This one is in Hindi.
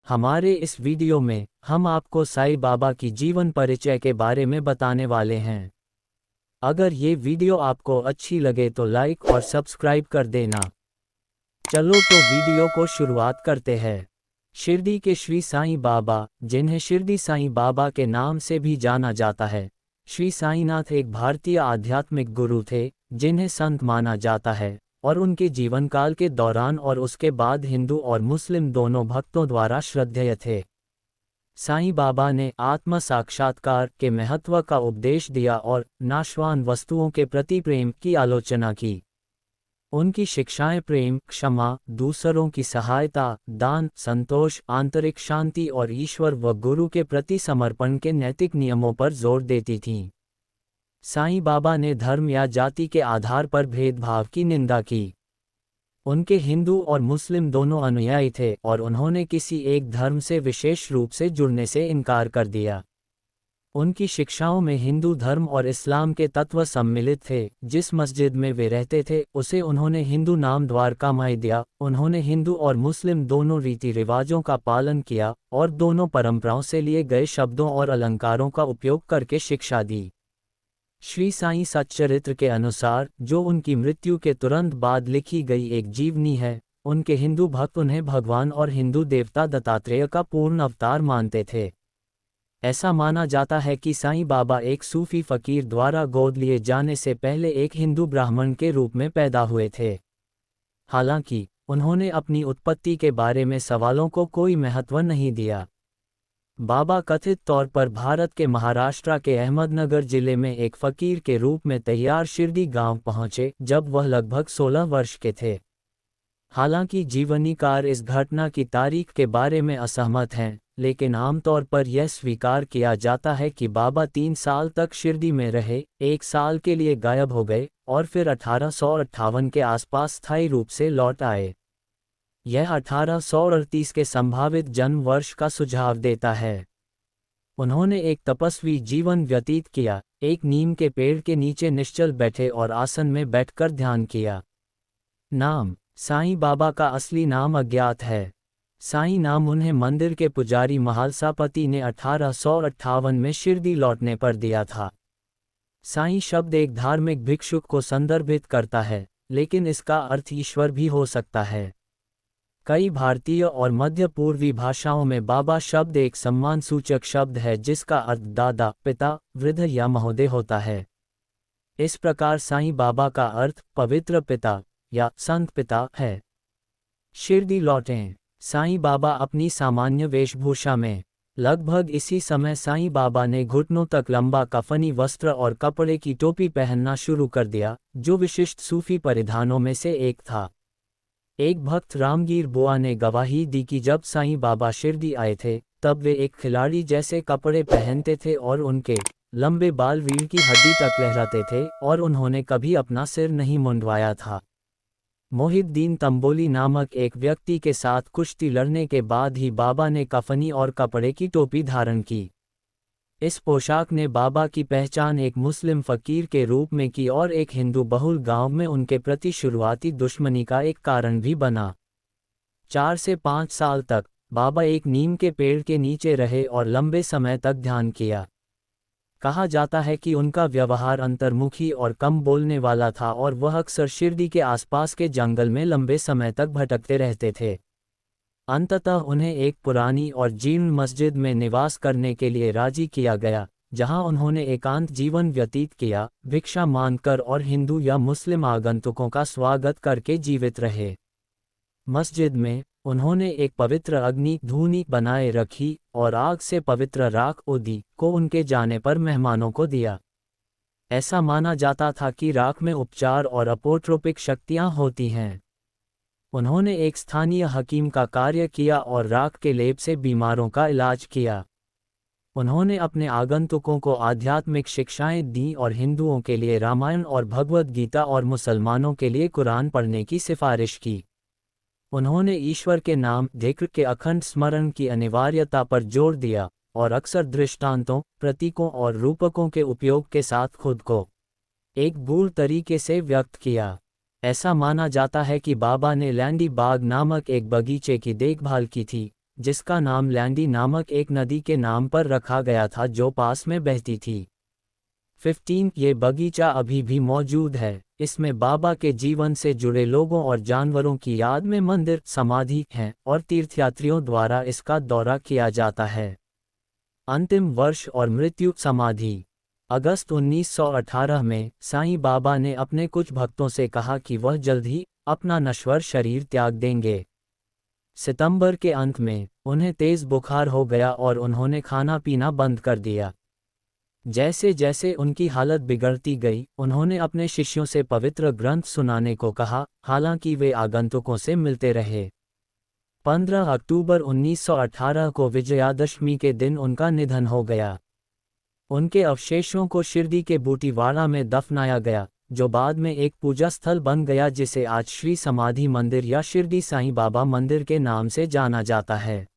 हमारे इस वीडियो में हम आपको साईं बाबा की जीवन परिचय के बारे में बताने वाले हैं। अगर ये वीडियो आपको अच्छी लगे तो लाइक और सब्सक्राइब कर देना। चलो तो वीडियो को शुरुआत करते हैं। शिरडी के श्री साईं बाबा, जिन्हें शिरडी साईं बाबा के नाम से भी जाना जाता है, श्री साईनाथ एक भारतीय आध्यात्मिक गुरु थे, जिन्हें संत माना जाता है और उनके जीवनकाल के दौरान और उसके बाद हिंदू और मुस्लिम दोनों भक्तों द्वारा श्रद्धेय थे। साईं बाबा ने आत्म साक्षात्कार के महत्व का उपदेश दिया और नाशवान वस्तुओं के प्रति प्रेम की आलोचना की। उनकी शिक्षाएं प्रेम, क्षमा, दूसरों की सहायता, दान, संतोष, आंतरिक शांति और ईश्वर व गुरु के प्रति समर्पण के नैतिक नियमों पर जोर देती थीं। साईं बाबा ने धर्म या जाति के आधार पर भेदभाव की निंदा की। उनके हिंदू और मुस्लिम दोनों अनुयायी थे और उन्होंने किसी एक धर्म से विशेष रूप से जुड़ने से इनकार कर दिया। उनकी शिक्षाओं में हिंदू धर्म और इस्लाम के तत्व सम्मिलित थे। जिस मस्जिद में वे रहते थे उसे उन्होंने हिंदू नाम द्वारकामाई दिया। उन्होंने हिंदू और मुस्लिम दोनों रीति रिवाजों का पालन किया और दोनों परंपराओं से लिए गए शब्दों और अलंकारों का उपयोग करके शिक्षा दी। श्री साईं सच्चरित्र के अनुसार, जो उनकी मृत्यु के तुरंत बाद लिखी गई एक जीवनी है, उनके हिंदू भक्त उन्हें भगवान और हिंदू देवता दत्तात्रेय का पूर्ण अवतार मानते थे। ऐसा माना जाता है कि साईं बाबा एक सूफी फकीर द्वारा गोद लिए जाने से पहले एक हिंदू ब्राह्मण के रूप में पैदा हुए थे। हालांकि उन्होंने अपनी उत्पत्ति के बारे में सवालों को कोई महत्व नहीं दिया। बाबा कथित तौर पर भारत के महाराष्ट्र के अहमदनगर जिले में एक फकीर के रूप में तैयार शिरडी गांव पहुंचे जब वह लगभग 16 वर्ष के थे। हालांकि जीवनीकार इस घटना की तारीख के बारे में असहमत हैं, लेकिन आमतौर पर यह स्वीकार किया जाता है कि बाबा 3 साल तक शिरडी में रहे, 1 साल के लिए गायब हो गए और फिर 1858 के आसपास स्थायी रूप से लौट आए। यह 1838 के संभावित जन्म वर्ष का सुझाव देता है। उन्होंने एक तपस्वी जीवन व्यतीत किया, एक नीम के पेड़ के नीचे निश्चल बैठे और आसन में बैठकर ध्यान किया। नाम साईं बाबा का असली नाम अज्ञात है। साईं नाम उन्हें मंदिर के पुजारी महालसापति ने 1858 में शिरडी लौटने पर दिया था। साईं शब्द एक धार्मिक भिक्षुक को संदर्भित करता है, लेकिन इसका अर्थ ईश्वर भी हो सकता है। कई भारतीय और मध्य पूर्वी भाषाओं में बाबा शब्द एक सम्मानसूचक शब्द है जिसका अर्थ दादा, पिता, वृद्ध या महोदय होता है। इस प्रकार साईं बाबा का अर्थ पवित्र पिता या संत पिता है। शिरडी लौटें। साईं बाबा अपनी सामान्य वेशभूषा में। लगभग इसी समय साईं बाबा ने घुटनों तक लंबा कफनी वस्त्र और कपड़े की टोपी पहनना शुरू कर दिया, जो विशिष्ट सूफी परिधानों में से एक था। एक भक्त रामगीर बुआ ने गवाही दी कि जब साईं बाबा शिरडी आए थे तब वे एक खिलाड़ी जैसे कपड़े पहनते थे और उनके लंबे बाल रीढ़ की हड्डी तक लहराते थे और उन्होंने कभी अपना सिर नहीं मुंडवाया था। मोहिद्दीन तंबोली नामक एक व्यक्ति के साथ कुश्ती लड़ने के बाद ही बाबा ने कफनी और कपड़े की टोपी धारण की। इस पोशाक ने बाबा की पहचान एक मुस्लिम फकीर के रूप में की और एक हिंदू बहुल गांव में उनके प्रति शुरुआती दुश्मनी का एक कारण भी बना। 4 से 5 साल तक बाबा एक नीम के पेड़ के नीचे रहे और लंबे समय तक ध्यान किया। कहा जाता है कि उनका व्यवहार अंतर्मुखी और कम बोलने वाला था और वह अक्सर शिरडी के आसपास के जंगल में लंबे समय तक भटकते रहते थे। अंततः उन्हें एक पुरानी और जीर्ण मस्जिद में निवास करने के लिए राजी किया गया, जहां उन्होंने एकांत जीवन व्यतीत किया, भिक्षा मांगकर और हिंदू या मुस्लिम आगंतुकों का स्वागत करके जीवित रहे। मस्जिद में उन्होंने एक पवित्र अग्नि धूनी बनाए रखी और आग से पवित्र राख ओदी को उनके जाने पर मेहमानों को दिया। ऐसा माना जाता था कि राख में उपचार और अपोट्रोपिक शक्तियां होती हैं। उन्होंने एक स्थानीय हकीम का कार्य किया और राख के लेप से बीमारों का इलाज किया। उन्होंने अपने आगंतुकों को आध्यात्मिक शिक्षाएं दी और हिंदुओं के लिए रामायण और भगवद गीता और मुसलमानों के लिए कुरान पढ़ने की सिफारिश की। उन्होंने ईश्वर के नाम धिक्र के अखंड स्मरण की अनिवार्यता पर जोर दिया और अक्सर दृष्टांतों, प्रतीकों और रूपकों के उपयोग के साथ खुद को एक गूढ़ तरीके से व्यक्त किया। ऐसा माना जाता है कि बाबा ने लैंडी बाग नामक एक बगीचे की देखभाल की थी, जिसका नाम लैंडी नामक एक नदी के नाम पर रखा गया था जो पास में बहती थी। 15 ये बगीचा अभी भी मौजूद है। इसमें बाबा के जीवन से जुड़े लोगों और जानवरों की याद में मंदिर, समाधि हैं और तीर्थयात्रियों द्वारा इसका दौरा किया जाता है। अंतिम वर्ष और मृत्यु समाधि। अगस्त 1918 में साईं बाबा ने अपने कुछ भक्तों से कहा कि वह जल्द ही अपना नश्वर शरीर त्याग देंगे। सितंबर के अंत में उन्हें तेज बुखार हो गया और उन्होंने खाना पीना बंद कर दिया। जैसे जैसे उनकी हालत बिगड़ती गई, उन्होंने अपने शिष्यों से पवित्र ग्रंथ सुनाने को कहा, हालांकि वे आगंतुकों से मिलते रहे। 15 अक्टूबर 1918 को विजयादशमी के दिन उनका निधन हो गया। उनके अवशेषों को शिरडी के बूटीवाड़ा में दफनाया गया, जो बाद में एक पूजा स्थल बन गया जिसे आज श्री समाधि मंदिर या शिरडी साईं बाबा मंदिर के नाम से जाना जाता है।